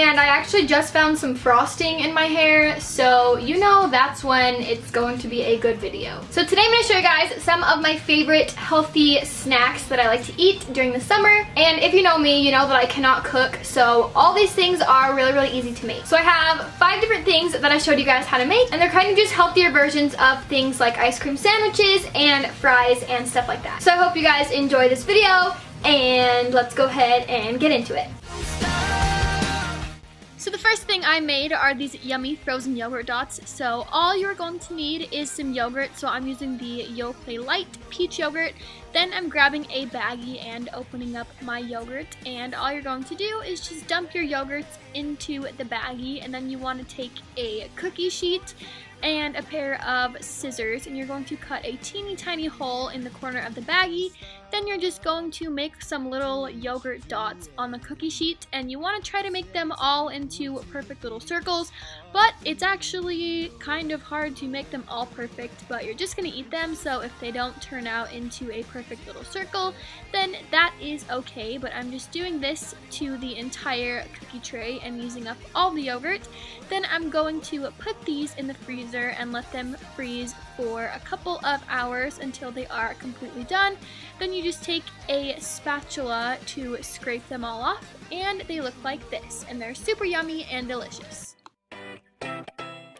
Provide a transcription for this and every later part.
and I actually just found some frosting in my hair, so you know that's when it's going to be a good video. So today I'm going to show you guys some of my favorite healthy snacks that I like to eat during the summer. And if you know me, you know that I cannot cook, so all these things are really easy to make. So I have 5 different things that I showed you guys how to make, and they're kind of just healthier versions of things like ice cream sandwiches and fries and stuff like that. So I hope you guys enjoy this video, and let's go ahead and get into it. So the first thing I made are these yummy frozen yogurt dots. So all you're going to need is some yogurt. So I'm using the Yoplait Light Peach Yogurt. Then I'm grabbing a baggie and opening up my yogurt. And all you're going to do is just dump your yogurts into the baggie. And then you want to take a cookie sheet and a pair of scissors, and you're going to cut a teeny tiny hole in the corner of the baggie. Then you're just going to make some little yogurt dots on the cookie sheet, and you want to try to make them all into perfect little circles, but it's actually kind of hard to make them all perfect, but you're just going to eat them, so if they don't turn out into a perfect little circle, then that is okay. But I'm just doing this to the entire cookie tray and using up all the yogurt. Then I'm going to put these in the freezer and let them freeze for a couple of hours until they are completely done. Then you just take a spatula to scrape them all off, and they look like this, and they're super yummy and delicious.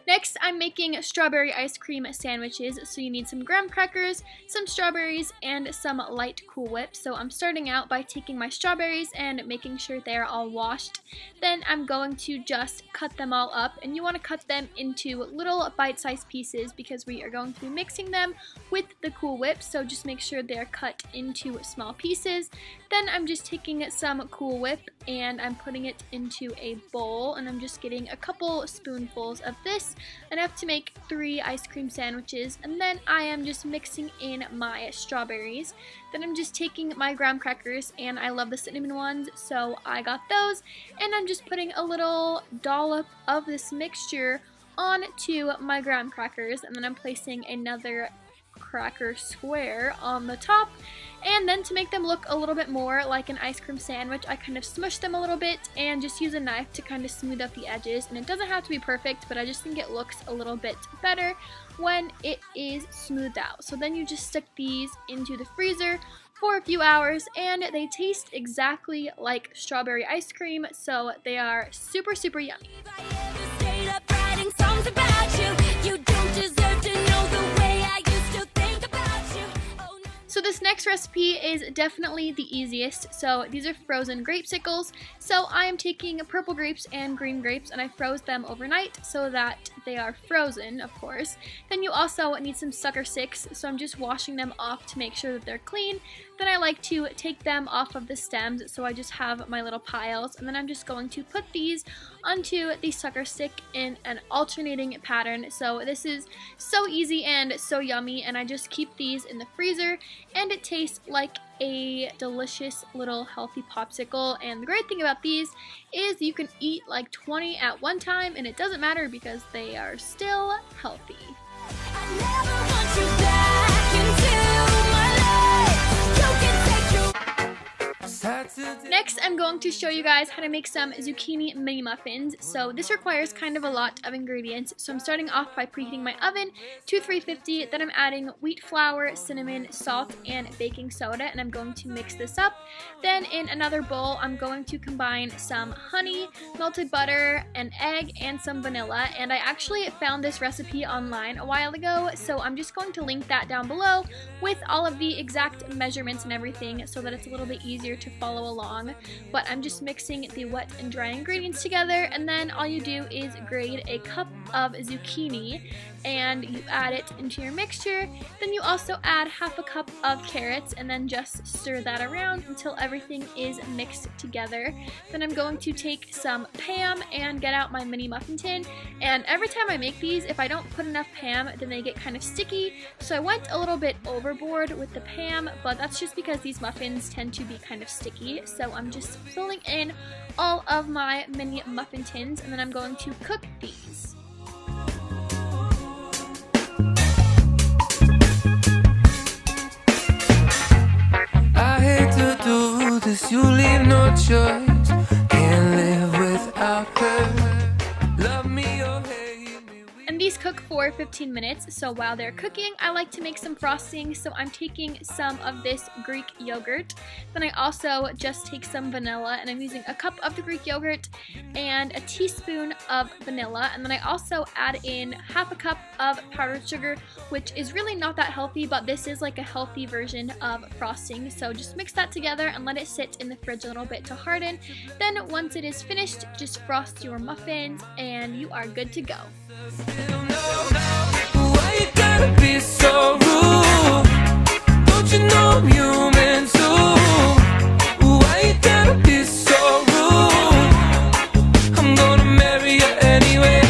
Next, I'm making strawberry ice cream sandwiches, so you need some graham crackers, some strawberries, and some light Cool Whip. So I'm starting out by taking my strawberries and making sure they're all washed. Then I'm going to just cut them all up, and you want to cut them into little bite-sized pieces because we are going to be mixing them with the Cool Whip, so just make sure they're cut into small pieces. Then I'm just taking some Cool Whip and I'm putting it into a bowl, and I'm just getting a couple spoonfuls of this, enough to make 3 ice cream sandwiches. And then I am just mixing in my strawberries. Then I'm just taking my graham crackers, and I love the cinnamon ones, so I got those, and I'm just putting a little dollop of this mixture onto my graham crackers, and then I'm placing another cracker square on the top. And then to make them look a little bit more like an ice cream sandwich, I kind of smush them a little bit and just use a knife to kind of smooth out the edges. And it doesn't have to be perfect, but I just think it looks a little bit better when it is smoothed out. So then you just stick these into the freezer for a few hours, and they taste exactly like strawberry ice cream, so they are super yummy. So this next recipe is definitely the easiest. So these are frozen grapesicles. So I am taking purple grapes and green grapes, and I froze them overnight so that they are frozen, of course. Then you also need some sucker sticks, so I'm just washing them off to make sure that they're clean. Then I like to take them off of the stems, so I just have my little piles, and then I'm just going to put these onto the sucker stick in an alternating pattern. So this is so easy and so yummy, and I just keep these in the freezer, and it tastes like a delicious little healthy popsicle. And the great thing about these is you can eat like 20 at one time, and it doesn't matter because they are still healthy. Next, I'm going to show you guys how to make some zucchini mini muffins. So this requires kind of a lot of ingredients. So I'm starting off by preheating my oven to 350. Then I'm adding wheat flour, cinnamon, salt, and baking soda, and I'm going to mix this up. Then in another bowl, I'm going to combine some honey, melted butter, an egg, and some vanilla. And I actually found this recipe online a while ago, so I'm just going to link that down below with all of the exact measurements and everything so that it's a little bit easier to follow along. But I'm just mixing the wet and dry ingredients together, and then all you do is grate a cup of zucchini and you add it into your mixture. Then you also add half a cup of carrots, and then just stir that around until everything is mixed together. Then I'm going to take some Pam and get out my mini muffin tin, and every time I make these, if I don't put enough Pam, then they get kind of sticky, so I went a little bit overboard with the Pam, but that's just because these muffins tend to be kind of sticky. So I'm just filling in all of my mini muffin tins, and then I'm going to cook these. I hate to do this, you leave no choice. Can't live without for 15 minutes. So while they're cooking, I like to make some frosting. So I'm taking some of this Greek yogurt. Then I also just take some vanilla, and I'm using a cup of the Greek yogurt and a teaspoon of vanilla. And then I also add in half a cup of powdered sugar, which is really not that healthy, but this is like a healthy version of frosting. So just mix that together and let it sit in the fridge a little bit to harden. Then once it is finished, just frost your muffins and you are good to go. Why you gotta be so rude? Don't you know I'm human too? Why you gotta be so rude? I'm gonna marry you anyway.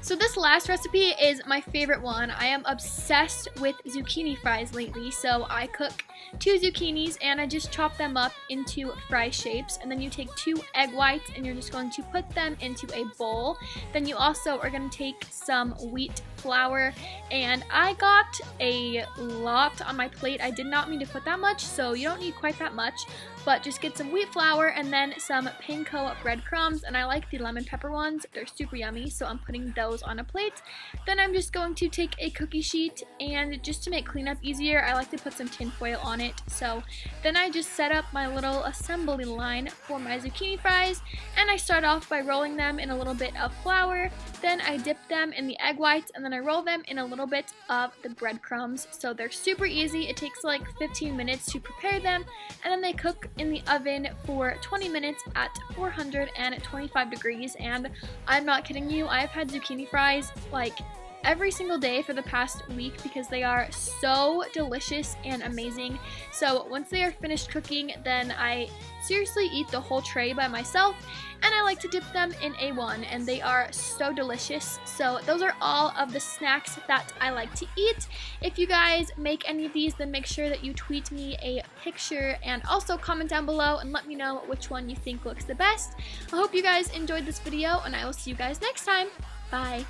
So this last recipe is my favorite one. I am obsessed with zucchini fries lately. So I cook 2 zucchinis and I just chop them up into fry shapes, and then you take 2 egg whites and you're just going to put them into a bowl. Then you also are going to take some wheat flour, and I got a lot on my plate. I did not mean to put that much, so you don't need quite that much, but just get some wheat flour and then some panko breadcrumbs, and I like the lemon pepper ones. They're super yummy, so I'm putting those on a plate. Then I'm just going to take a cookie sheet, and just to make cleanup easier, I like to put some tin foil on it. So then I just set up my little assembly line for my zucchini fries, and I start off by rolling them in a little bit of flour. Then I dip them in the egg whites, and then I roll them in a little bit of the breadcrumbs. So they're super easy. It takes like 15 minutes to prepare them, and then they cook in the oven for 20 minutes at 425 degrees. And I'm not kidding you, I've had zucchini fries like every single day for the past week because they are so delicious and amazing. So once they are finished cooking, then I seriously eat the whole tray by myself, and I like to dip them in A1, and they are so delicious. So those are all of the snacks that I like to eat. If you guys make any of these, then make sure that you tweet me a picture and also comment down below and let me know which one you think looks the best. I hope you guys enjoyed this video, and I will see you guys next time. Bye.